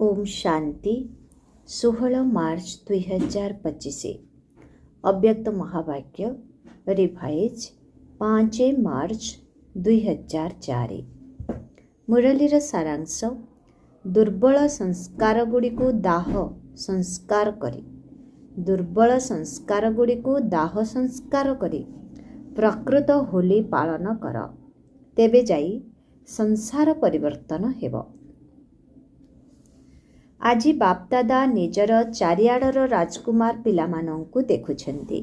ओम शांति 16 मार्च 2025 अव्यक्त महावाक्य रिभाइज 5 मार्च 2004 मुरलीर सारांश दुर्बल संस्कार गुड़ी को दाह संस्कार करी दुर्बल संस्कार गुड़ी को दाह संस्कार करी प्रकृत होली पालन कर तेबे जाई संसार परिवर्तन हेब। आजी बापदादा निजर चारिआडर राजकुमार पिलामानंकु देखुछन्ति।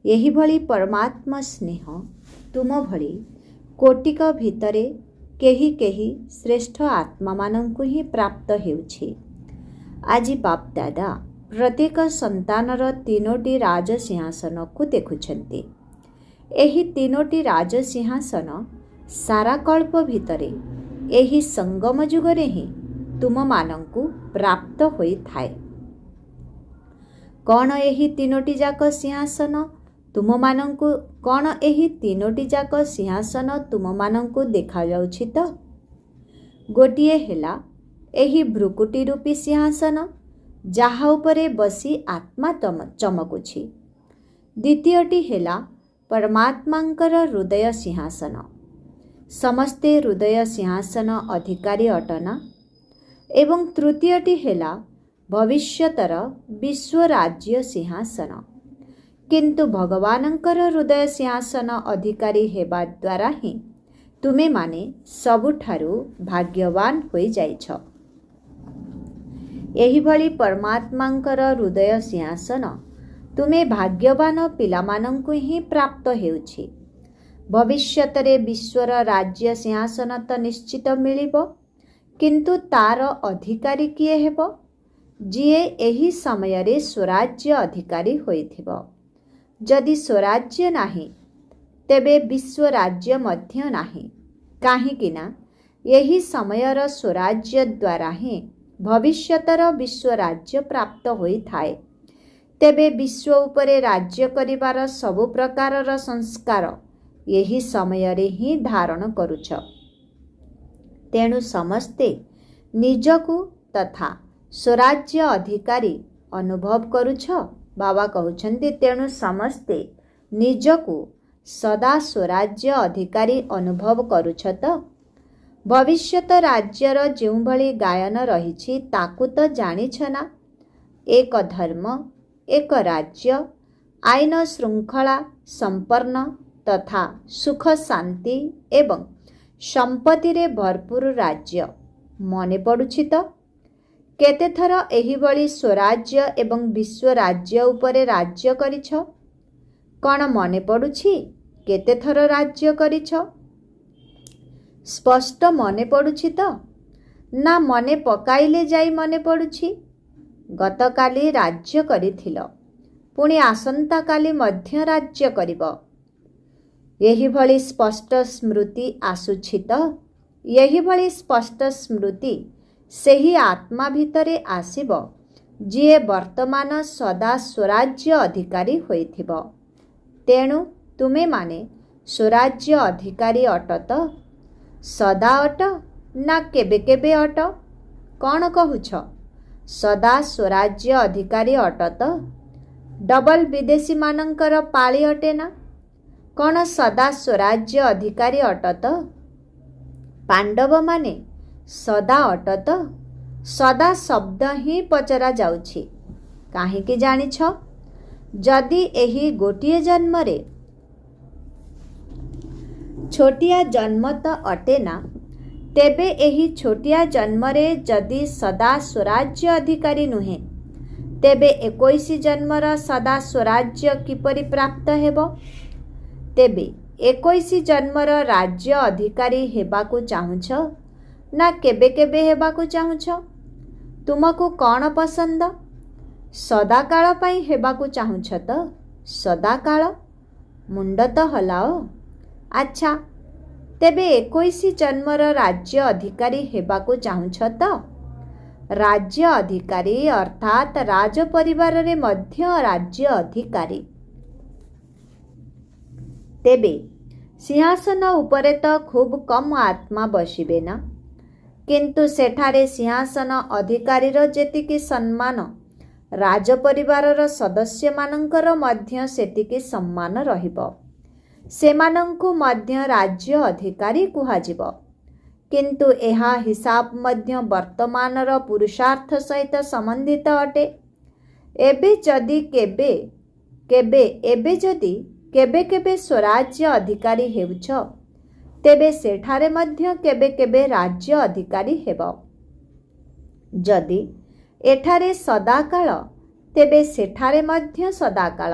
एही भली परमात्मा स्नेह तुम भली कोटिक भितरे केही केही श्रेष्ठ आत्मा मानंकु ही प्राप्त हेउछि। आजी बापदादा प्रत्येक संतानर तीनोटी राजसिंहासन को देखुछन्ति। एही तीनोटी राजसिंहासन सारा कल्प भितरे एही संगम जुगरे ही तुम मानंकु प्राप्त होई थाए। कौन एही तीनोटी जाक सिंहासन तुम मानंकु कौन एही तीनोटी जाक सिंहासन तुम मानंकु देखा जाउछि तो गोटिए हेला एही भ्रुकुटी रूपी सिंहासन जाहा उपरे बसी आत्मा चमकुछि। द्वितीयटी हेला परमात्मांकर हृदय सिंहासन समस्ते हृदय सिंहासन अधिकारी अटना एवं तृतीयटी हेला भविष्यतर विश्व राज्य सिंहासन किंतु भगवानंकर हृदय सिंहासन अधिकारी हेबा द्वारा ही तुमे माने सबुठारु भाग्यवान होई जाइछ। एही भली परमात्मांकर हृदय सिंहासन तुमे भाग्यवान पिलामानंकु ही प्राप्त हेउछि। भविष्यतरे विश्वर राज्य सिंहासन तो निश्चित मिलिबो किंतु तार अधिकारी किए हेबो जिए एही समय रे स्वराज्य अधिकारी होइथिबो। जदि स्वराज्य नाही तेबे विश्व राज्य मध्य नाही काहेकिना एही समयर स्वराज्य द्वारा ही भविष्यतर विश्व राज्य प्राप्त होई थाए। तेबे विश्व उपरे राज्य करिवार सबु प्रकारर संस्कार यही समय रे ही धारण करुछ। तेणु समस्ते निजकु तथा स्वराज्य अधिकारी अनुभव करुछ। बाबा कहउछन्ति तेणु समस्ते निजकु सदा स्वराज्य अधिकारी अनुभव करुछ तो भविष्यत राज्यर जेउ भली गायन रहिछि ताकु तो जानिछ ना। एक धर्म एक राज्य आईन श्रृंखला संपन्न तथा सुख शांति एवं संपत्ति रे भरपूर राज्य मने पड़ुछि तो केते थर एही भली स्वराज्य एवं विश्व राज्य उपरे राज्य करिछ कौन मने पड़ुछि केते थर राज्य करिछ स्पष्ट मने पड़ुछि तो ना मने पकाइले जाई मने पड़ुछि। गतकाली राज्य करिथिल पुणी आसंता काली मध्य राज्य करिब यही भली स्पष्ट स्मृति आसुछि तो यही भली स्पष्ट स्मृति सेही आत्मा भितरे आसिब जिए वर्तमान सदा स्वराज्य अधिकारी होइथिब। तेणु तुमे माने स्वराज्य अधिकारी अट तो सदा अट ना केबे केबे अट कौन कहुछ सदा स्वराज्य अधिकारी अट तो डबल विदेशी मानंकर पाଳି अटे ना कौन सदा स्वराज्य अधिकारी अट तो पांडव माने सदा अट तो सदा शब्द ही पचरा जाउछि काहेकि जानिछ जदि एही गोटिए जन्म रे छोटिया जन्म तो अटे ना तेबे एही छोटिया जन्म रे जदि सदा स्वराज्य अधिकारी नुहे तेबे 21 जन्मर सदा स्वराज्य किपरि प्राप्त हेबो। तेबे 21 जन्मर राज्य अधिकारी हेबाकु चाहुछ ना केबे केबे हेबाकु चाहुछ तुमको कौन पसंद सदाकाल पाई हेबाकु चाहुछ तो सदाकाल मुंड तो हलाओ। अच्छा तेबे 21 जन्मर राज्य अधिकारी हेबाकु चाहुछ तो राज्य अधिकारी अर्थात राज परिवार रे मध्य राज्य अधिकारी तेबे सिंहासन उपरे तो खूब कम आत्मा बसिबे ना किंतु सेठारे सिंहासन अधिकारीर जेतिकी सम्मान राजपरिवारर सदस्य मानंकर मध्य सेतिकी सम्मान रहिबो। सेमानंकु मध्य राज्य अधिकारी कुहाजिबो। किंतु एहा हिसाब मध्य वर्तमानर पुरुषार्थ सहित संबंधित अटे। एबे जदि केबे स्वराज्य अधिकारी हेउछ तेबे सेठारे मध्य केबे केबे राज्य अधिकारी हेब। जदि एठारे सदाकाल तेबे सेठारे मध्य सदाकाल।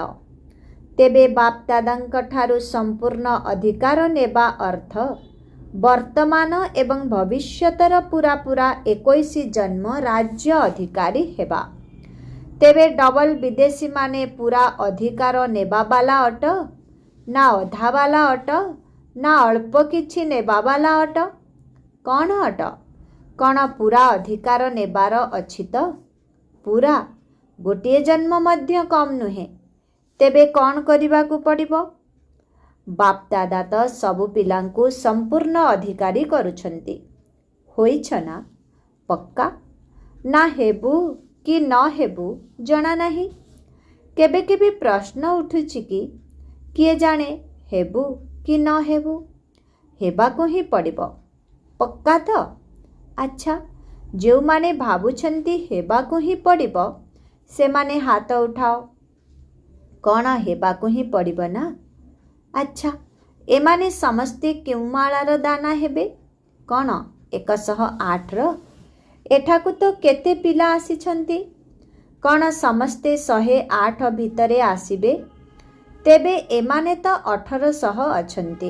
तेबे बापदादांक ठारू संपूर्ण अधिकार नेबा अर्थ वर्तमान एवं भविष्यतर पूरा पूरा 21 जन्म राज्य अधिकारी हेबा। तेबे डबल विदेशी माने पूरा अधिकार नेबा बाला अट ना अधा बाला अट ना अल्प किछि नेबा बाला अट? कौन अट? कौन पूरा अधिकार नेबार अछि तो? पूरा गोटे जन्म मध्य कम नुहे। तेबे कौन करिबाकु पड़िबो? बापदादा तो सबु पिलांकु संपूर्ण अधिकारी करुछंती। होइछ ना? पक्का ना हेबु कि न हेबु जना नाही। केबे केबे प्रश्न उठुछि कि किए जाने हेबु कि न हेबु? हेबाकु ही पड़िबो। पक्का तो? अच्छा, जो माने भाबुछंती हेबाकु ही पड़िबो से माने हाथ उठाओ। कौन हेबाकु ही पड़िबो ना? अच्छा, एमाने समस्ते केउ मालार दाना हेबे? कौन 108 रो? एठाकु तो केते पिला आसिछंती? कौन समस्ते 108 भितरे आसिबे? तेबे एमाने तो 1800 अछंती।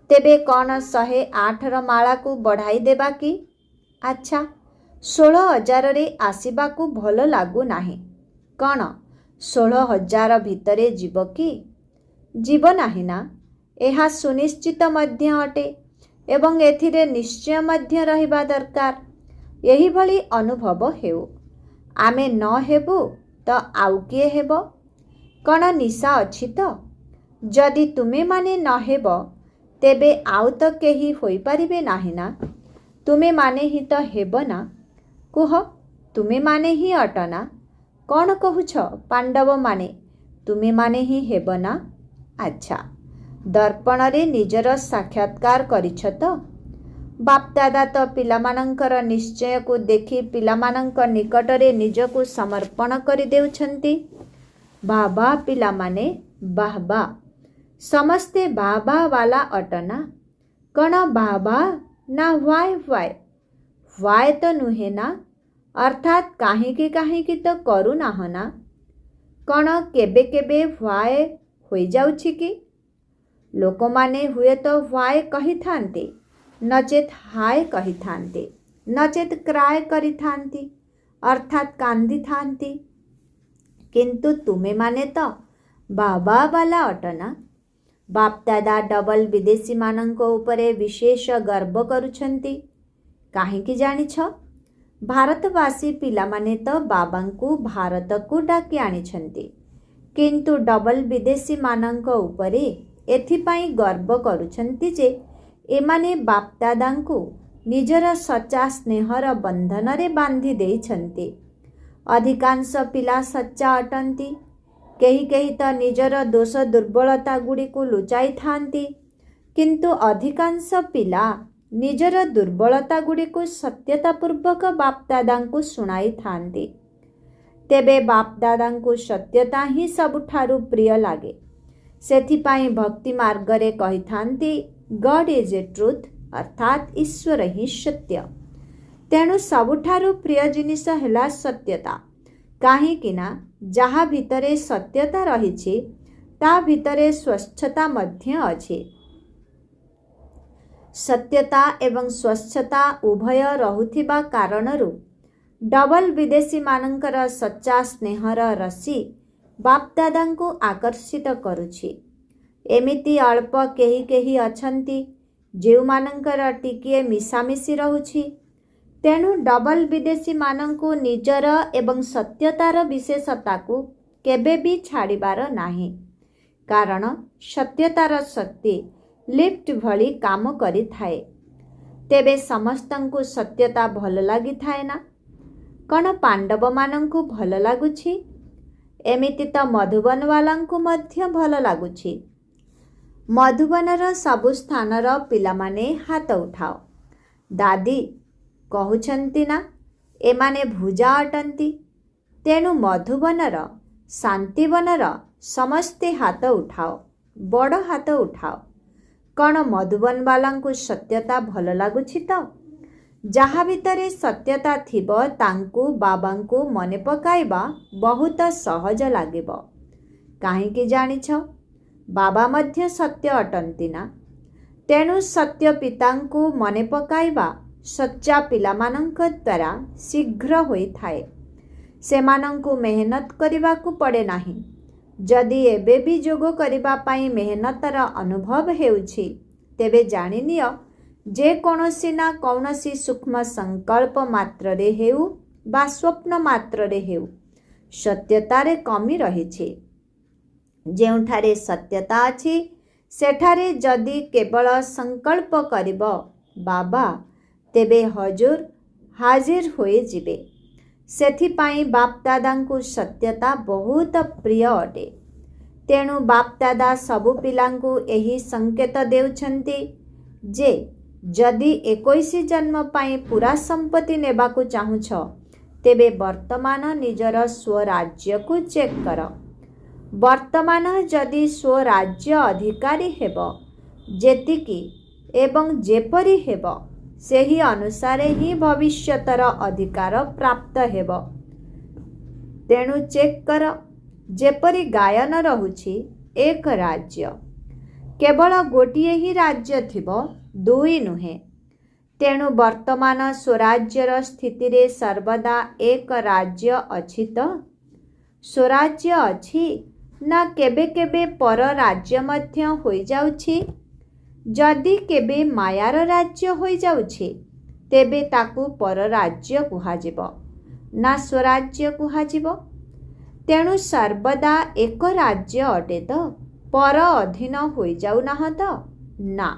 तेबे कौन 108 रो माला को बढ़ाई देबा कि? अच्छा, 16,000 रे आसिबाकू भलो लागू नाही। कौन 16,000 भितरे जीव कि? जीव नाही ना? एहा सुनिश्चित मध्य अटे एवं एथिरे निश्चय मध्य रहिबा दरकार। यही भली अनुभव हेउ। आमे न हेबु तो आउ किए हेबो? कौन निशा अछि तो? जदि तुमे माने न हेबो तेबे आउ तो केही होई परिबे नाही ना? तुमे माने ही तो हेबो ना? कुह, तुमे माने ही अटना? कौन कहुछ पांडव माने तुमे माने ही हेबो ना? अच्छा, दर्पण रे निजर साक्षात्कार करिछ तो? बापदादा तो पिलामानंकर निश्चय को देखि पिलामानंक निकटरे निजको समर्पण करि देउछंती। बाबा पिलामाने बाबा समस्ते बाबा वाला अटना? कौन बाबा ना वाय तो नुहे ना? अर्थात काहींकी तो करू नाह ना? कौन केबे केबे वाय होई जाउछि कि? लोकमाने हुए तो वाय कही थांती, नचेत हाय कही थांती, नचेत क्राय करी थांती, अर्थात कांदी थांती। किंतु तुमे माने तो बाबा वाला अटना? बापदादा डबल विदेशी मानंको उपरे विशेष गर्व करुछंती। काहींकी जानिछ? भारतवासी पिलामाने तो बाबांकु भारत को डाकी आनिछंती। किंतु डबल विदेशी मानंको उपरे एथिपाई गर्व करुछंती जे एमाने बापदादांकु निजर सच्चा स्नेहर बंधन रे बांधी देइछंती। अधिकांश पिला सच्चा अटंती। केही केही तो निजर दोष दुर्बलता गुड़ी को लुचाई थांती। किंतु अधिकांश पिला निजर दुर्बलता गुड़ी को सत्यता पूर्वक बापदादांकु सुनाई थांती। तेबे बापदादांकु सत्यता ही सबुठारु प्रिय लागे। सेथिपाई भक्ति मार्गरे कही थांती गॉड इज ए ट्रुथ, अर्थात ईश्वर ही सत्य। तेणु सबुठारु प्रिय जिनिस हेला सत्यता। काहींकि ना जहा भितरे सत्यता रहिछि ता भितरे स्वच्छता मध्य अछि। सत्यता एवं स्वच्छता उभय रहुथिबा कारणरु डबल विदेशी मानंकर सच्चा स्नेहर रसी बापदादांकु आकर्षित करुछि। एमिति अल्प केही केही अछंती जेउ मानंकर टिकिए मिसामिसी रहुछि। तेणु डबल विदेशी मानंकु निजर एवं सत्यतार विशेषता को केबे भी छाड़िबार नाही। कारण सत्यतार शक्ति लिफ्ट भली काम करि थाए। तेबे समस्तंकु सत्यता भल लगी थाए ना? कण पांडव मानंकु भल लागुछि? एमिति तो मधुबन वालांकु मध्य भल लागुछि। मधुबनर सबु स्थानर पिलामाने हाथ उठाओ। दादी कहउछन्ति ना एमाने भुजा अटंती। तेणु मधुबनर शांतिवनर समस्ते हाथ उठाओ, बड़ हाथ उठाओ। कण मधुबन वालांकु सत्यता भल लागुछि तो? जहा भितरे सत्यता थिब तांकु बाबांकु मने पकाइबा बहुत सहज लागिब। काहींकि जानिछ? बाबा मध्य सत्य अटंती ना? तेणु सत्य पितांकु मने पकाइबा सच्चा पिलामानंक द्वारा शीघ्र होई थाए। सेमानंकु मेहनत करिबाकु पड़े नाही। जदि एबे भी जोग करिबा पाई मेहनतर अनुभव हेउछि तेबे जानि नियो जे कोनोसी ना कोनोसी सूक्ष्म संकल्प मात्र रे हेउ बा स्वप्न मात्र रे हेउ सत्यतारे कमी रहिछि। जेउठारे सत्यता अछि सेठारे जदि केवल संकल्प करिब बाबा तेबे हजूर हाजिर होए जिबे। सेथिपाई बापदादांकु सत्यता बहुत प्रिय अटे। तेणु बापदादा सबु पिलांकु एही संकेत देउछन्ति जे जदि 21 जन्म पाई पूरा संपत्ति नेबाकु चाहुछ तेबे वर्तमान निजर स्वराज्य को चेक कर। वर्तमान जदि स्वराज्य अधिकारी हेब जेतिकी एवं जेपरी हेब सेही अनुसारे ही भविष्यतर अधिकार प्राप्त हेब। तेणु चेक कर जेपरी गायन रहुछि एक राज्य केवल गोटिए ही राज्य थिबो दुई नुहे। तेणु वर्तमान स्वराज्यर स्थिति रे सर्वदा एक राज्य अछि तो? स्वराज्य अछि ना केबे केबे पर राज्य मध्य होई जाउछि? जदि केबे मायार राज्य होई जाउछि तेबे ताकू पर राज्य कुहाजिब ना स्वराज्य कुहाजिब। तेणु सर्वदा एक राज्य अटे तो पर अधीन होई जाउ ना तो? ना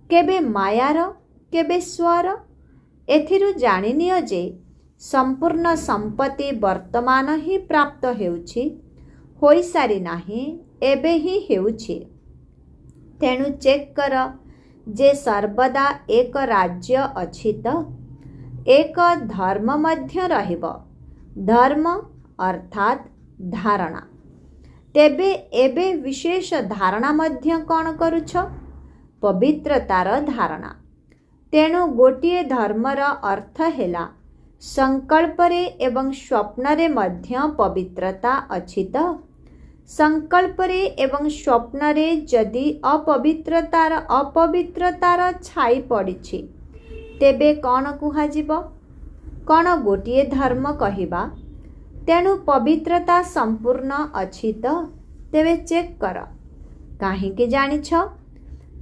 केबे मायार केबे स्वर। एथिरु जानि नियो जे संपूर्ण संपत्ति वर्तमान ही प्राप्त हेउछि, होई सारी नाही एबे ही हेउछि। तेणु चेक कर जे सर्वदा एक राज्य अछि तो? एक धर्म मध्य रहिब। धर्म अर्थात धारणा। तेबे एबे विशेष धारणा मध्य कौन करुछ? पवित्रतार धारणा। तेणु गोटिए धर्मर अर्थ हेला संकल्परे एवं स्वप्नरे मध्य पवित्रता अछि तो? संकल्परे एवं स्वप्नरे जदि अपवित्रतार छाई पड़िछि तेबे कौन कुहाजिब? कौन गोटिए धर्म कहिबा? तेणु पवित्रता संपूर्ण अछि तो? तेबे चेक कर। काहींकि जानिछ?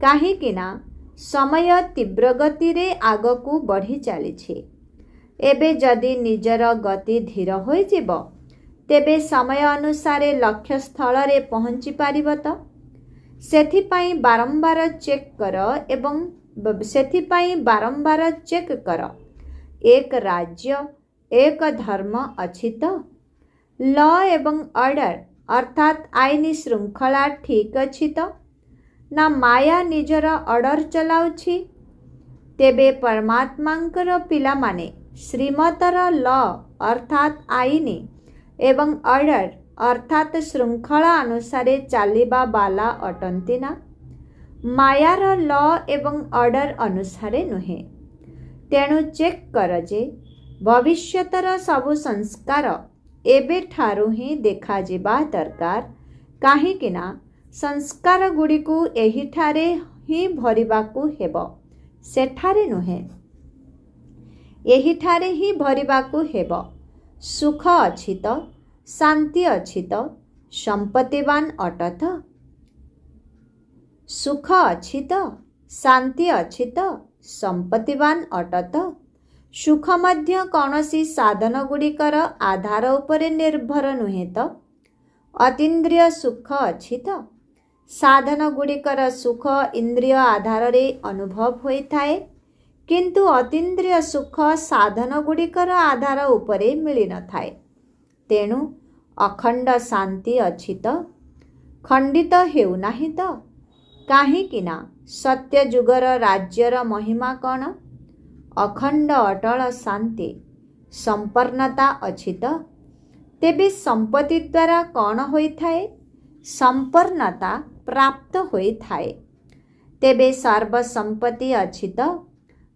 काहींकि ना समय तीव्र गति रे आगकू बढ़ी चलिछि। एबे जदि निजर गति धीर होई जिवो तेबे समय अनुसारे लक्ष्य स्थल रे पहुंची पारिब तो? सेथिपाई बारंबार चेक कर एवं सेथिपाई बारंबार चेक कर एक राज्य एक धर्म अछि तो? लॉ एवं ऑर्डर अर्थात आईनी श्रृंखला ठीक अछि तो? ना माया निजर ऑर्डर चलाउछि? तेबे परमात्मांकर पिला माने श्रीमतर लॉ अर्थात आईनी एवं ऑर्डर अर्थात श्रृंखला अनुसारे चालिबा बाला अटंती ना? मायार लॉ एवं ऑर्डर अनुसारे नुहे। तेणु चेक कर जे भविष्यतर सबु संस्कार एबे ठारू ही देखा जिबा दरकार। काहींकि ना संस्कार गुड़िकु एही ठारे ही भरिबाकू हेबो, सेठारे नुहे। एही ठारे ही भरिबाकू हेबो। सुख अछि तो? शांति अछि तो? संपत्तिवान अट तो? सुख अछि तो? शांति अछि तो? संपत्तिवान अट तो? सुख मध्य कौनसी साधन गुड़िकर आधार उपरे निर्भर नुहे तो? अतीन्द्रिय सुख अछि तो? साधन गुड़िकर सुख इंद्रिय आधार रे अनुभव होई थाए किंतु अतीन्द्रिय सुख साधन गुड़िकर आधार उपरे मिली न थाए। तेणु अखंड शांति अछि तो खंडित हेउ नाही तो काहींकि ना सत्य जुगर राज्यर महिमा कौन? अखंड अटल शांति संपन्नता अछि तो तेबे संपत्ति द्वारा कौन होई थाए? संपन्नता प्राप्त होई थाए। तेबे सर्व संपत्ति अछि तो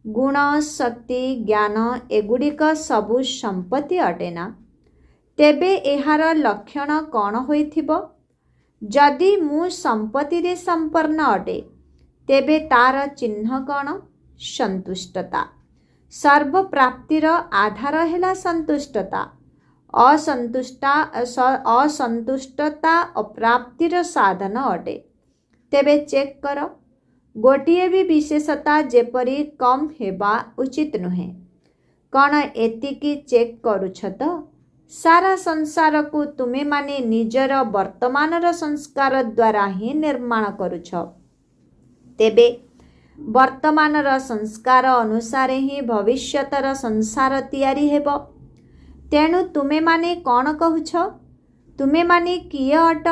गुण शक्ति ज्ञान एगुड़िक सबु संपत्ति अटेना। तेबे एहार लक्षण कौन होइथिबो? जदि मु संपत्ति रे संपन्न अटे तेबे तार चिन्ह कौन? संतुष्टता। सर्व प्राप्तिर आधार हेला संतुष्टता। असंतुष्टता अप्राप्तिर साधन अटे। तेबे चेक कर, गोटिए भी विशेषता जेपरी कम हेबा उचित नुहे। कौन एतिकी चेक करुछ तो? सारा संसार को तुमे माने निजर वर्तमानर संस्कार द्वारा ही निर्माण करुछ। तेबे वर्तमानर संस्कार अनुसार ही भविष्यतर संसार तैयारी हेबो। तेणु तुमे माने कौन कहुछ? तुमे माने किए अट?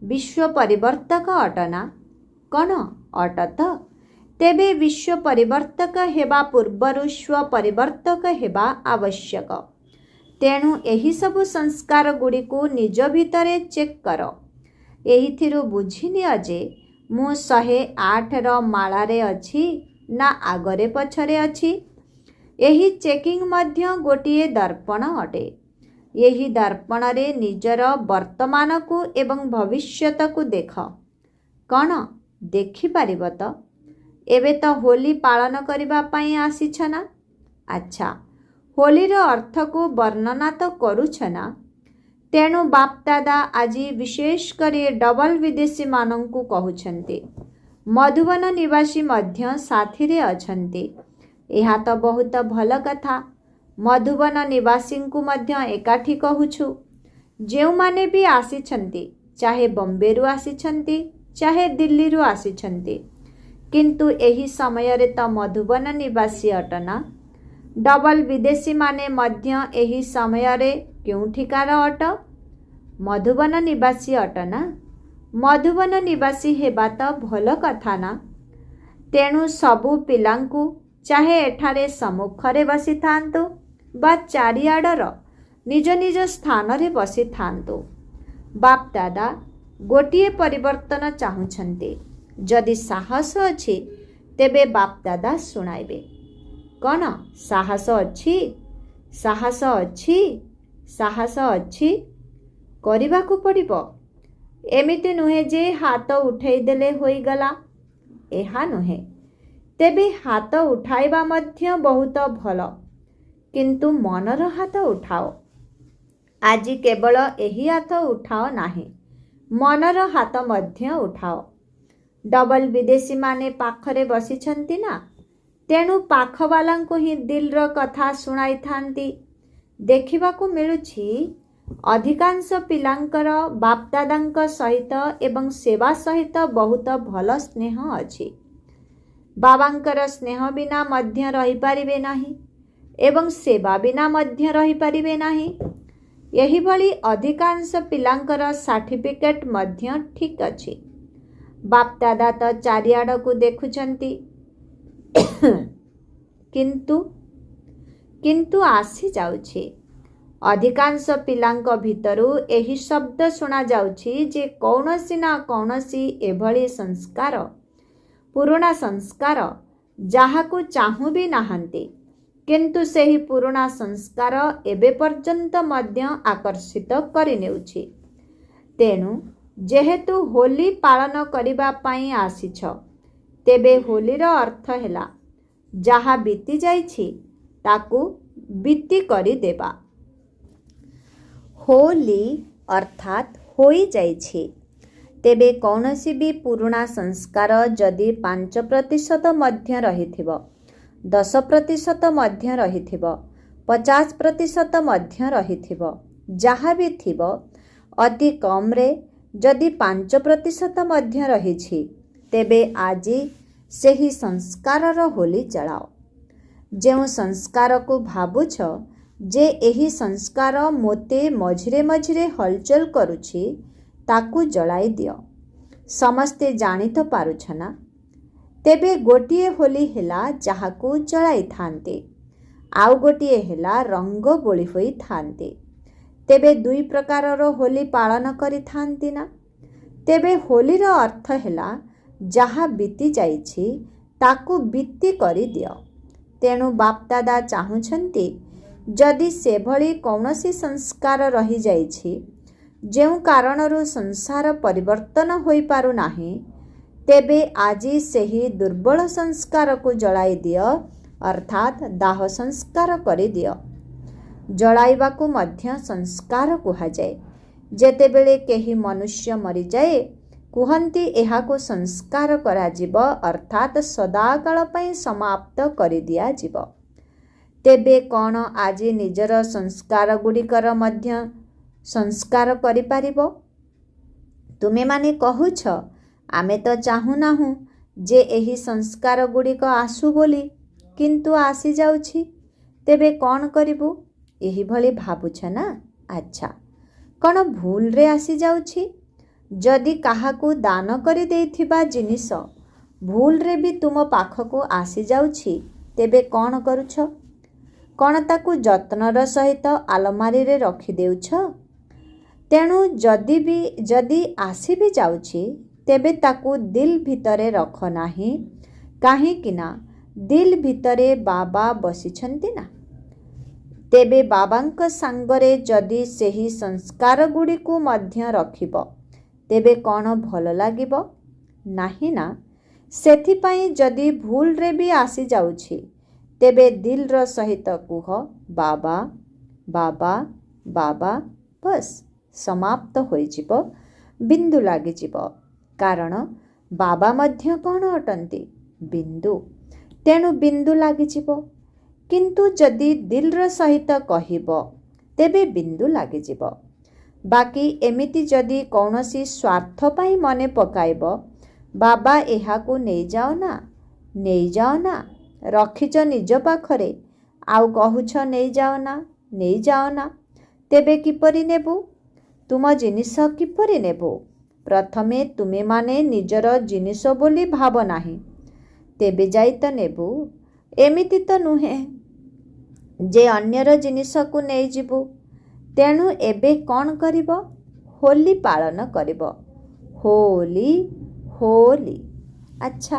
विश्व परिवर्तक अटना? कौन अटत? तेबे विश्व परिवर्तक हेबा पूर्वरु स्व परिवर्तक हेबा आवश्यक। तेणु एही सबु संस्कार गुड़ी को निज भितरे चेक कर। एहिथिरु बुझिनिय जे मु 108 र मालारे अछि ना आगरे पछरे अछि। एही चेकिंग मध्य गोटिए दर्पण अटे। एही दर्पण रे निजर वर्तमान को एवं भविष्यत को देख। कौन देखि पारिब तो? एबे तो होली पालन करिबा पाई आसीछ ना? अच्छा, होलीर अर्थ को वर्णना तो करुछ ना? तेणु बापदादा आज विशेष करी डबल विदेशी मानंकु कहउछन्ति। मधुबन निवासी मध्य साथी रे अछन्ति। एहा तो बहुत भल कथा। मधुबन निवासी को मध्य एकाठी कहूछु। जेउ माने भी आसीछन्ति, चाहे बॉम्बे रु आसीछन्ति चाहे दिल्ली रु आसीछन्ति, किंतु एही समय रे तो मधुबन निवासी अटना। डबल विदेशी माने मध्य एही समय रे केउठिकार अट? मधुबन निवासी अटना। मधुबन निवासी हेबा तो भल कथा ना। तेणु सबु पिलांकु चाहे एठारे सम्मुखरे बसी थांतु बा चारिआडर निज निज स्थान रे बसी थांतु, बाप दादा गोटिए परिवर्तन चाहुछन्ति। जदि साहस अछि तेबे बाप दादा सुनाइबे। कौन साहस अछि? साहस अछि? साहस अछि? करिबाकु पड़िबो। एमिति नुहे जे हाथ उठेई देले होई गला, एहा नुहे। तेबे हाथ उठाइबा मध्य बहुत भल, किंतु मनर हाथ उठाओ। आज केवल एही हाथ उठाओ नाही, मनर हाथ मध्य उठाओ। डबल विदेशी माने पाखरे बसिछन्ति ना, तेणु पाखवालांको ही दिलर कथा सुनाई थांती। देखिबाकु मिलुछि अधिकांश पिलांकर बापदादांक सहित एवं सेवा सहित बहुत भल स्नेह अछि। बाबांकर स्नेह बिना मध्य रही पारिबे नाही एवं सेवा बिना मध्य रही पारिबे नाही। यही भली अधिकांश पिलांकर सर्टिफिकेट मध्य ठीक अछि। बापदादा तो चारिआड को देखुछन्ति, किंतु आसी जाउछि। अधिकांश पिलांक भितरु एही शब्द सुना जाउछि जे कौनसी ना कौनसी एभली संस्कार, पुराना संस्कार जाहाकु चाहू भी नाहंती, किंतु सेही पुराना संस्कार एबे पर्यंत मध्य आकर्षित करि नेउछि। तेणु जेहेतु होली पालन करिबा पाई आसीछ, तेबे होलीर अर्थ हेला जाहा बीती जाइछि ताकु बीती करि देबा। होली अर्थात होई जाइछि। तेबे कौनसी भी पुराना संस्कार जदि 5% मध्य रहिथिबो, 10% मध्य रहिथिबो, 50% मध्य रहिथिबो, जहाँ भी थिबो, अति कम रे जदि 5% मध्य रहिछि, तेबे आजी सेही संस्कारर होली जलाओ। ଯେଉଁ ସଂସ୍କାରକୁ ଭାବୁଛ ଯେ ଏହି ସଂସ୍କାର ମୋତେ ମଝିରେ ମଝିରେ ହଲଚଲ କରୁଛି, ତାକୁ ଜଳାଇ ଦିଅ। ସମସ୍ତେ ଜାଣି ତ ପାରୁଛ ନା? ତେବେ ଗୋଟିଏ ହୋଲି ହେଲା ଯାହାକୁ ଜଳାଇଥାନ୍ତି, ଆଉ ଗୋଟିଏ ହେଲା ରଙ୍ଗ ବୋଳି ହୋଇଥାନ୍ତି। ତେବେ ଦୁଇ ପ୍ରକାରର ହୋଲି ପାଳନ କରିଥାନ୍ତି ନା? ତେବେ ହୋଲିର ଅର୍ଥ ହେଲା ଯାହା ବିତି ଯାଇଛି ତାକୁ ବିତି କରିଦିଅ। ତେଣୁ ବାପଦାଦା ଚାହୁଁଛନ୍ତି ଯଦି ସେଭଳି କୌଣସି ସଂସ୍କାର ରହିଯାଇଛି ଯେଉଁ କାରଣରୁ ସଂସାର ପରିବର୍ତ୍ତନ ହୋଇପାରୁନାହିଁ, ତେବେ ଆଜି ସେହି ଦୁର୍ବଳ ସଂସ୍କାରକୁ ଜଳାଇ ଦିଅ, ଅର୍ଥାତ୍ ଦାହ ସଂସ୍କାର କରିଦିଅ। ଜଳାଇବାକୁ ମଧ୍ୟ ସଂସ୍କାର କୁହାଯାଏ। ଯେତେବେଳେ କେହି ମନୁଷ୍ୟ ମରିଯାଏ, କୁହନ୍ତି ଏହାକୁ ସଂସ୍କାର କରାଯିବ, ଅର୍ଥାତ୍ ସଦାକାଳ ପାଇଁ ସମାପ୍ତ କରିଦିଆଯିବ। ତେବେ କ'ଣ ଆଜି ନିଜର ସଂସ୍କାର ଗୁଡ଼ିକର ମଧ୍ୟ ସଂସ୍କାର କରିପାରିବ? ତୁମେମାନେ କହୁଛ ଆମେ ତ ଚାହୁଁନାହୁଁ ଯେ ଏହି ସଂସ୍କାର ଗୁଡ଼ିକ ଆସୁ ବୋଲି, କିନ୍ତୁ ଆସିଯାଉଛି। ତେବେ କ'ଣ କରିବୁ? ଏହିଭଳି ଭାବୁଛ ନା? ଆଚ୍ଛା, କ'ଣ ଭୁଲରେ ଆସିଯାଉଛି? ଯଦି କାହାକୁ ଦାନ କରିଦେଇଥିବା ଜିନିଷ ଭୁଲରେ ବି ତୁମ ପାଖକୁ ଆସିଯାଉଛି, ତେବେ କ'ଣ କରୁଛ? କ'ଣ ତାକୁ ଯତ୍ନର ସହିତ ଆଲମାରିରେ ରଖିଦେଉଛ? ତେଣୁ ଯଦି ଆସି ବି ଯାଉଛି, ତେବେ ତାକୁ ଦିଲ୍ ଭିତରେ ରଖ ନାହିଁ। କାହିଁକି ନା ଦିଲ୍ ଭିତରେ ବାବା ବସିଛନ୍ତି ନା? ତେବେ ବାବାଙ୍କ ସାଙ୍ଗରେ ଯଦି ସେହି ସଂସ୍କାର ଗୁଡ଼ିକୁ ମଧ୍ୟ ରଖିବ, ତେବେ କ'ଣ ଭଲ ଲାଗିବ? ନାହିଁ ନା? ସେଥିପାଇଁ ଯଦି ଭୁଲରେ ବି ଆସିଯାଉଛି, ତେବେ ଦିଲ୍ର ସହିତ କୁହ ବାବା ବାବା ବାବା, ବସ୍ ସମାପ୍ତ ହୋଇଯିବ, ବିନ୍ଦୁ ଲାଗିଯିବ। କାରଣ ବାବା ମଧ୍ୟ କ'ଣ ଅଟନ୍ତି? ବିନ୍ଦୁ। ତେଣୁ ବିନ୍ଦୁ ଲାଗିଯିବ। କିନ୍ତୁ ଯଦି ଦିଲ୍ର ସହିତ କହିବ, ତେବେ ବିନ୍ଦୁ ଲାଗିଯିବ। ବାକି ଏମିତି ଯଦି କୌଣସି ସ୍ୱାର୍ଥ ପାଇଁ ମନେ ପକାଇବ, ବାବା ଏହାକୁ ନେଇଯାଅ ନା, ନେଇଯାଅ ନା, ରଖିଛ ନିଜ ପାଖରେ, ଆଉ କହୁଛ ନେଇଯାଅ ନା, ନେଇଯାଅ ନା, ତେବେ କିପରି ନେବୁ? ତୁମ ଜିନିଷ କିପରି ନେବୁ? ପ୍ରଥମେ ତୁମେମାନେ ନିଜର ଜିନିଷ ବୋଲି ଭାବ ନାହିଁ, ତେବେ ଯାଇ ତ ନେବୁ। ଏମିତି ତ ନୁହେଁ ଯେ ଅନ୍ୟର ଜିନିଷକୁ ନେଇଯିବୁ। ତେଣୁ ଏବେ କ'ଣ କରିବ? ହୋଲି ପାଳନ କରିବ। ହୋଲି ହୋଲି। ଆଚ୍ଛା,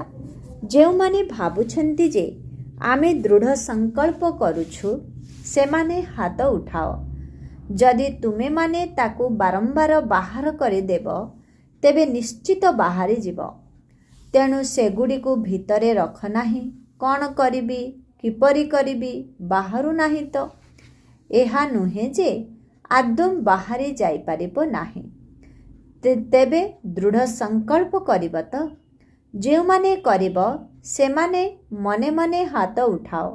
ଯେଉଁମାନେ ଭାବୁଛନ୍ତି ଯେ ଆମେ ଦୃଢ଼ ସଂକଳ୍ପ କରୁଛୁ, ସେମାନେ ହାତ ଉଠାଅ। ଯଦି ତୁମେମାନେ ତାକୁ ବାରମ୍ବାର ବାହାର କରିଦେବ, ତେବେ ନିଶ୍ଚିତ ବାହାରିଯିବ। ତେଣୁ ସେଗୁଡ଼ିକୁ ଭିତରେ ରଖ ନାହିଁ। କ'ଣ କରିବି, କିପରି କରିବି, ବାହାରୁ ନାହିଁ ତ? ଏହା ନୁହେଁ ଯେ ଆଦୌ ବାହାରି ଯାଇପାରିବ ନାହିଁ। ତେବେ ଦୃଢ଼ ସଂକଳ୍ପ କରିବ ତ? ଯେଉଁମାନେ କରିବ ସେମାନେ ମନେ ମନେ ହାତ ଉଠାଅ।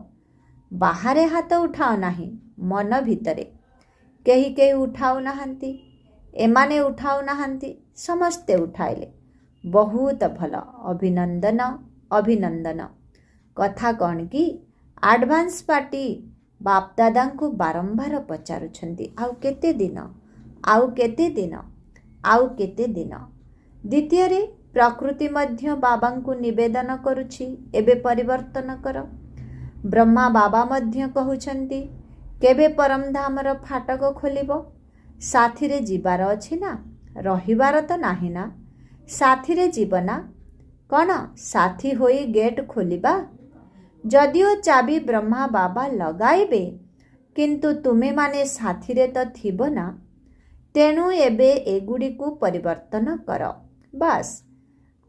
ବାହାରେ ହାତ ଉଠାଅ ନାହିଁ, ମନ ଭିତରେ। କେହି କେହି ଉଠାଉ ନାହାନ୍ତି, ଏମାନେ ଉଠାଉ ନାହାନ୍ତି, ସମସ୍ତେ ଉଠାଇଲେ। ବହୁତ ଭଲ, ଅଭିନନ୍ଦନ ଅଭିନନ୍ଦନ। କଥା କ'ଣ କି, ଆଡ଼ଭାନ୍ସ ପାର୍ଟି ବାପଦାଦାଙ୍କୁ ବାରମ୍ବାର ପଚାରୁଛନ୍ତି, ଆଉ କେତେ ଦିନ, ଆଉ କେତେ ଦିନ, ଆଉ କେତେ ଦିନ। ଦ୍ୱିତୀୟରେ ପ୍ରକୃତି ମଧ୍ୟ ବାବାଙ୍କୁ ନିବେଦନ କରୁଛି, ଏବେ ପରିବର୍ତ୍ତନ କର। ବ୍ରହ୍ମା ବାବା ମଧ୍ୟ କହୁଛନ୍ତି, କେବେ ପରମଧାମର ଫାଟକ ଖୋଲିବ? ସାଥିରେ ଯିବାର ଅଛି ନା, ରହିବାର ତ ନାହିଁ ନା? ସାଥିରେ ଯିବ ନା? କ'ଣ ସାଥୀ ହୋଇ ଗେଟ୍ ଖୋଲିବା? ଯଦିଓ ଚାବି ବ୍ରହ୍ମା ବାବା ଲଗାଇବେ, କିନ୍ତୁ ତୁମେମାନେ ସାଥିରେ ତ ଥିବ ନା? ତେଣୁ ଏବେ ଏଗୁଡ଼ିକୁ ପରିବର୍ତ୍ତନ କର, ବାସ୍।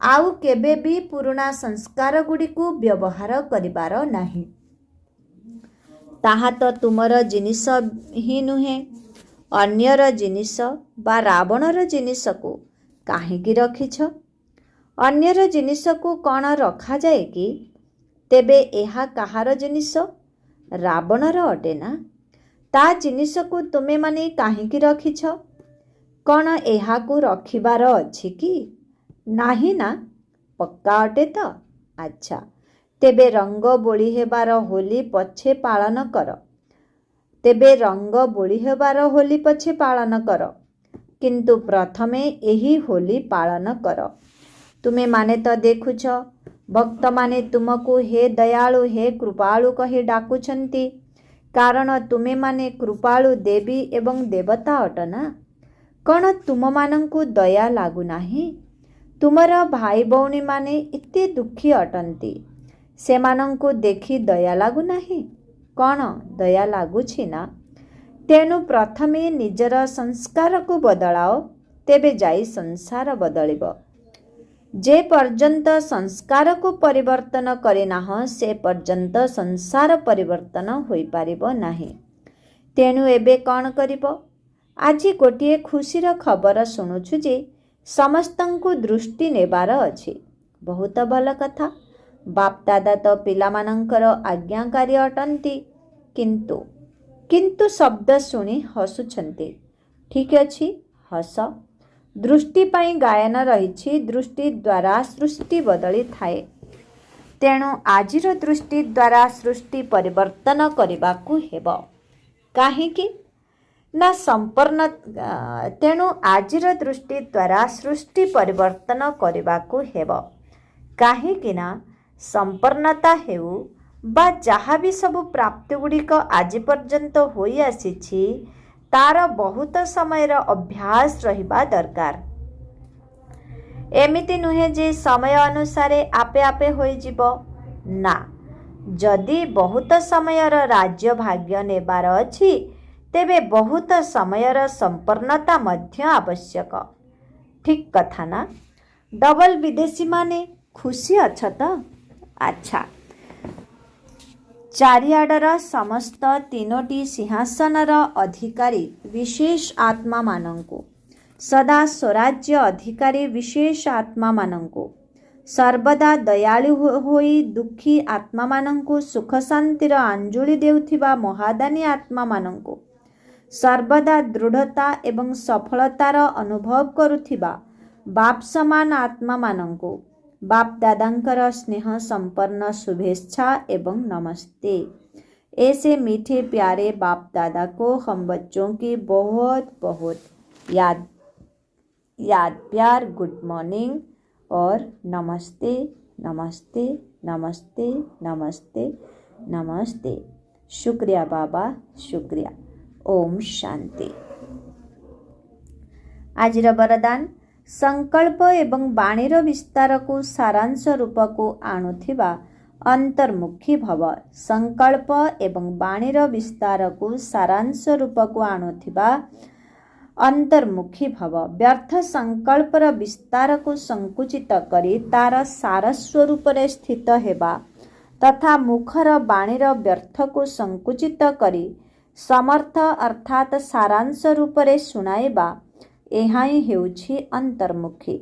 ଆଉ କେବେ ବି ପୁରୁଣା ସଂସ୍କାର ଗୁଡ଼ିକୁ ବ୍ୟବହାର କରିବାର ନାହିଁ। ତାହା ତ ତୁମର ଜିନିଷ ହିଁ ନୁହେଁ। ଅନ୍ୟର ଜିନିଷ ବା ରାବଣର ଜିନିଷକୁ କାହିଁକି ରଖିଛ? ଅନ୍ୟର ଜିନିଷକୁ କ'ଣ ରଖାଯାଏ କି? ତେବେ ଏହା କାହାର ଜିନିଷ? ରାବଣର ଅଟେ ନା? ତା ଜିନିଷକୁ ତୁମେମାନେ କାହିଁକି ରଖିଛ? କ'ଣ ଏହାକୁ ରଖିବାର ଅଛି କି? ନାହିଁ ନା? ପକ୍କା ଅଟେ ତ? ଆଚ୍ଛା, ତେବେ ରଙ୍ଗ ବୋଳି ହେବାର ହୋଲି ପଛେ ପାଳନ କର। ତେବେ ରଙ୍ଗ ବୋଳି ହେବାର ହୋଲି ପଛେ ପାଳନ କର, କିନ୍ତୁ ପ୍ରଥମେ ଏହି ହୋଲି ପାଳନ କର। ତୁମେମାନେ ତ ଦେଖୁଛ, ଭକ୍ତମାନେ ତୁମକୁ ହେ ଦୟାଳୁ, ହେ କୃପାଳୁ କହି ଡାକୁଛନ୍ତି, କାରଣ ତୁମେମାନେ କୃପାଳୁ ଦେବୀ ଏବଂ ଦେବତା ଅଟ ନା। କ'ଣ ତୁମମାନଙ୍କୁ ଦୟା ଲାଗୁନାହିଁ? ତୁମର ଭାଇ ଭଉଣୀମାନେ ଏତେ ଦୁଃଖୀ ଅଟନ୍ତି, ସେମାନଙ୍କୁ ଦେଖି ଦୟା ଲାଗୁନାହିଁ? କ'ଣ ଦୟା ଲାଗୁଛି ନା? ତେଣୁ ପ୍ରଥମେ ନିଜର ସଂସ୍କାରକୁ ବଦଳାଅ, ତେବେ ଯାଇ ସଂସାର ବଦଳିବ। ଯେ ପର୍ଯ୍ୟନ୍ତ ସଂସ୍କାରକୁ ପରିବର୍ତ୍ତନ କରିନାହଁ, ସେ ପର୍ଯ୍ୟନ୍ତ ସଂସାର ପରିବର୍ତ୍ତନ ହୋଇପାରିବ ନାହିଁ। ତେଣୁ ଏବେ କ'ଣ କରିବ? ଆଜି ଗୋଟିଏ ଖୁସିର ଖବର ଶୁଣୁଛୁ ଯେ ସମସ୍ତଙ୍କୁ ଦୃଷ୍ଟି ନେବାର ଅଛି। ବହୁତ ଭଲ କଥା। ବାପଦାଦା ତ ପିଲାମାନଙ୍କର ଆଜ୍ଞାକାରୀ ଅଟନ୍ତି, କିନ୍ତୁ ଶବ୍ଦ ଶୁଣି ହସୁଛନ୍ତି। ଠିକ୍ ଅଛି, ହସ। ଦୃଷ୍ଟି ପାଇଁ ଗାୟନ ରହିଛି, ଦୃଷ୍ଟି ଦ୍ୱାରା ସୃଷ୍ଟି ବଦଳିଥାଏ। ତେଣୁ ଆଜିର ଦୃଷ୍ଟି ଦ୍ୱାରା ସୃଷ୍ଟି ପରିବର୍ତ୍ତନ କରିବାକୁ ହେବ। କାହିଁକି ନା ତେଣୁ ଆଜିର ଦୃଷ୍ଟି ଦ୍ୱାରା ସୃଷ୍ଟି ପରିବର୍ତ୍ତନ କରିବାକୁ ହେବ। କାହିଁକି ନା ସମ୍ପନ୍ନତା ହେଉ ବା ଯାହା ବି ସବୁ ପ୍ରାପ୍ତିଗୁଡ଼ିକ ଆଜି ପର୍ଯ୍ୟନ୍ତ ହୋଇ ଆସିଛି, ତାର ବହୁତ ସମୟର ଅଭ୍ୟାସ ରହିବା ଦରକାର। ଏମିତି ନୁହେଁ ଯେ ସମୟ ଅନୁସାରେ ଆପେ ଆପେ ହୋଇଯିବ। ନା, ଯଦି ବହୁତ ସମୟର ରାଜ୍ୟ ଭାଗ୍ୟ ନେବାର ଅଛି, ତେବେ ବହୁତ ସମୟର ସମ୍ପନ୍ନତା ମଧ୍ୟ ଆବଶ୍ୟକ। ଠିକ୍ କଥା ନା? ଡବଲ ବିଦେଶୀମାନେ ଖୁସି ଅଛ ତ? ଆଚ୍ଛା। ଚାରିଆଡ଼ର ସମସ୍ତ 3ଟି ସିଂହାସନର ଅଧିକାରୀ ବିଶେଷ ଆତ୍ମାମାନଙ୍କୁ, ସଦା ସ୍ୱରାଜ୍ୟ ଅଧିକାରୀ ବିଶେଷ ଆତ୍ମାମାନଙ୍କୁ, ସର୍ବଦା ଦୟାଳୁ ହୋଇ ଦୁଃଖୀ ଆତ୍ମାମାନଙ୍କୁ ସୁଖ ଶାନ୍ତିର ଆଞ୍ଜୁଳି ଦେଉଥିବା ମହାଦାନୀ ଆତ୍ମାମାନଙ୍କୁ, ସର୍ବଦା ଦୃଢ଼ତା ଏବଂ ସଫଳତାର ଅନୁଭବ କରୁଥିବା ବାପ୍ ସମାନ ଆତ୍ମାମାନଙ୍କୁ बाप दादांकर स्नेह संपन्न शुभेच्छा एवं नमस्ते। ऐसे मीठे प्यारे बाप दादा को हम बच्चों की बहुत बहुत याद प्यार गुड मॉर्निंग और नमस्ते नमस्ते नमस्ते नमस्ते नमस्ते। शुक्रिया बाबा, शुक्रिया। ओम शांति। आजिर वरदान संकल्प एवं बाणीर विस्तार को सारांश रूप को आणुथिबा अंतर्मुखी भव। संकल्प एवं बाणीर विस्तार को सारांश रूप को आणुथिबा अंतर्मुखी भव। व्यर्थ संकल्पर विस्तार को संकुचित करी तार सार स्वरूप स्थित हेबा तथा मुखर बाणीर व्यर्थ को संकुचित करी समर्थ अर्थात सारांश रूप सुनाइबा, ଏହା ହିଁ ହେଉଛି ଅନ୍ତର୍ମୁଖୀ।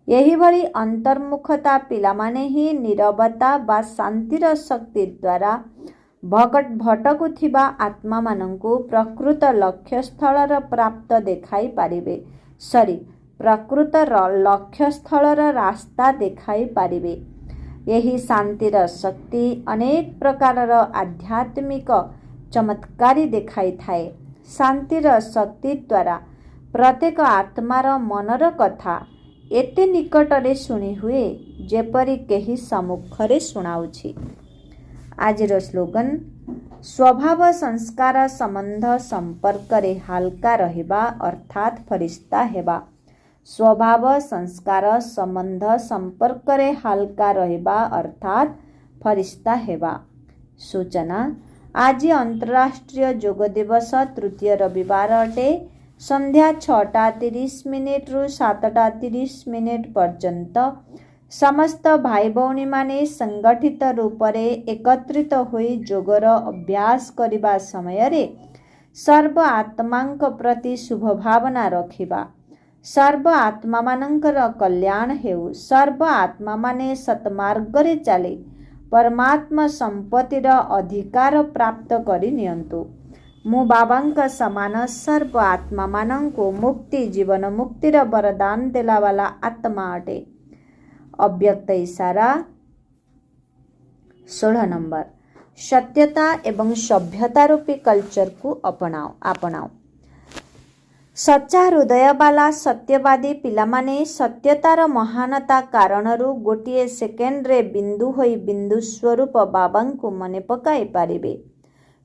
ଏହିଭଳି ଅନ୍ତର୍ମୁଖତା ପିଲାମାନେ ହିଁ ନିରବତା ବା ଶାନ୍ତିର ଶକ୍ତି ଦ୍ୱାରା ଭଟକୁଥିବା ଆତ୍ମାମାନଙ୍କୁ ପ୍ରକୃତ ଲକ୍ଷ୍ୟସ୍ଥଳର ପ୍ରାପ୍ତ ଦେଖାଇ ପାରିବେ। ପ୍ରକୃତ ଲକ୍ଷ୍ୟସ୍ଥଳର ରାସ୍ତା ଦେଖାଇ ପାରିବେ। ଏହି ଶାନ୍ତିର ଶକ୍ତି ଅନେକ ପ୍ରକାରର ଆଧ୍ୟାତ୍ମିକ ଚମତ୍କାରୀ ଦେଖାଇଥାଏ। ଶାନ୍ତିର ଶକ୍ତି ଦ୍ୱାରା प्रत्येक आत्मार मनर कथा एते निकटरे शुणी हुए जेपरी केही सम्मुखरे शुणाउछि। आजिर स्लोगन स्वभाव संस्कार संबंध संपर्करे हालका रहिबा अर्थात फरिश्ता हेबा। स्वभाव संस्कार संबंध संपर्करे हालका रहिबा अर्थात फरिश्ता हेबा। सूचना आज अंतर्राष्ट्रीय योग दिवस तृतीय रविवार अटे। संध्या 6:30 रु 7:30 पर्यंत समस्त भाई भौणी माने संगठित रूप रे एकत्रित होई योगर अभ्यास करिबा समय रे सर्व आत्मांक प्रति शुभ भावना रखिबा। सर्व आत्मा मानकर कल्याण हेउ। सर्व आत्मा माने सत्मार्ग रे चले परमात्मा संपत्तिर अधिकार प्राप्त करि नियंतु। मु बाबांक समान सर्व आत्मा मानंको मुक्ति जीवन मुक्तिर वरदान देला वाला आत्मा अटे। अव्यक्त इशारा 16 नंबर सत्यता एवं सभ्यता रूपी कल्चर को अपनाओ। सच्चा हृदय वाला सत्यवादी पिलामाने सत्यतार महानता कारणरू गोटे सेकेंड रे बिंदु होई बिंदु स्वरूप बाबा को मने पकाई पारिबे।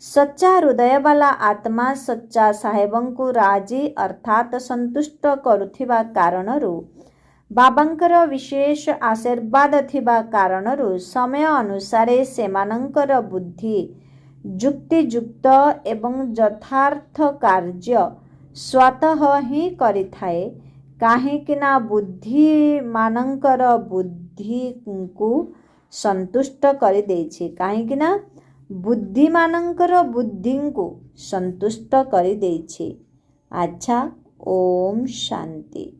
सच्चा हृदय वाला आत्मा सच्चा साहेबं को राजी अर्थात संतुष्ट करुथिबा कारणरू बाबांकर विशेष आशीर्वाद थिबा कारणरू समय अनुसारे सेमानंकर बुद्धि जुक्तियुक्त एवं यथार्थ कार्य स्वतः ही करिथाए काहेकिना बुद्धि मानंकर बुद्धि को संतुष्ट करि देछि। काहेकिना बुद्धि मानंकर बुद्धि को संतुष्ट करि देछि। अच्छा, ओम शांति।